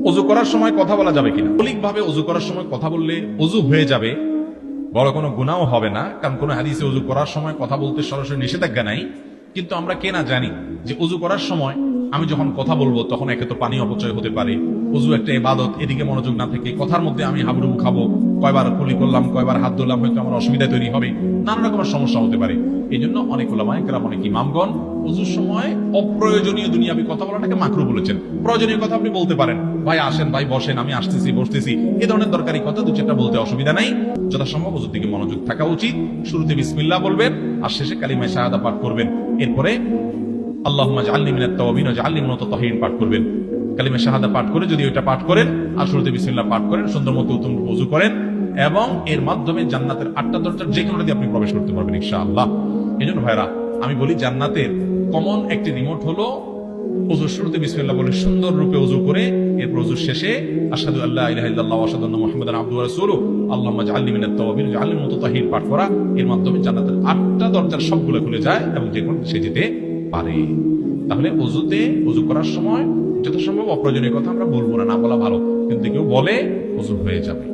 ওযু করার সময় কথা বলা যাবে কিনা? মৌলিকভাবে ওযু করার সময় কথা বললে ওযু হয়ে যাবে, বড় কোনো গুনাহও হবে না, কারণ কোনো হাদিসে ওযু করার সময় কথা বলতে সরাসরি নিষেধাজ্ঞা নাই। কিন্তু আমরা কে না জানি যে ওযু করার সময় আমি যখন কথা বলবো তখন একে তো পানি অপচয় হতে পারে। ওযু একটা ইবাদত, এদিকে মনোযোগ না থেকে কথার মধ্যে আমি হাবুডুবু খাবো, কয়বার কুলি করলাম, কয়বার হাত ধরলাম, হয়তো আমার অসুবিধা তৈরি হবে, নানা রকমের সমস্যা হতে পারে। এই জন্য অনেক উলামায়ে কেরাম, অনেক ইমামগণ ওযুর সময় অপ্রয়োজনীয় দুনিয়াবি কথা বলাটাকে মাকরু বলেছেন। প্রয়োজনীয় কথা আপনি বলতে পারেন, ভাই আসেন, ভাই বসেন, আমি আসতেছি, বসতেছি, এই ধরনের দরকারি কথা দু চারটা বলতে অসুবিধা নাই। যথাসম্ভব ওযুর দিকে মনোযোগ থাকা উচিত। শুরুতে বিসমিল্লাহ বলবেন আর শেষে কালিমায়ে শাহাদা পাঠ করবেন। এরপরে আল্লাহুম্মা জাআলনি মিনাত তাওয়াবিন ওয়া জাআলনি মিনাত মুতাতাহহিরিন পাঠ করবেন। কালিমা শাহাদা পাঠ করে যদি ওইটা পাঠ করেন আর শুরুতে বিসমিল্লাহ পাঠ করেন, সুন্দর মতো উত্তম ওযু করেন, এবং এর মাধ্যমে জান্নাতের 8টা দরজার যে কোনোটা দিয়ে আপনি প্রবেশ করতে পারবেন ইনশাআল্লাহ। এজন্য ভাইরা, আমি বলি জান্নাতের কমন একটি রিমোট হলো ওযুর শুরুতে বিসমিল্লাহ বলে সুন্দর রূপে ওযু করে, এরপর ওযুর শেষে আশহাদু আল্লা ইলাহা ইল্লাল্লাহ ওয়া আশহাদু আন্না মুহাম্মাদান আবদুহু ওয়া রাসূলুহু আল্লাহুম্মা জাআলনি মিনাত তাওয়াবিন ওয়া জাআলনি মিনাত মুতাতাহহিরিন পাঠ করা। এর মাধ্যমে জান্নাতের 8টা দরজার সবগুলো খুলে যায় এবং যে কোনো সে যেতে পারে। তাহলে ওযুতে ওযু করার সময় যথাসম্ভব অপ্রয়োজনীয় কথা আমরা বলবো না, না বলা ভালো, কিন্তু কেউ বলে ওযু হয়ে যাবে।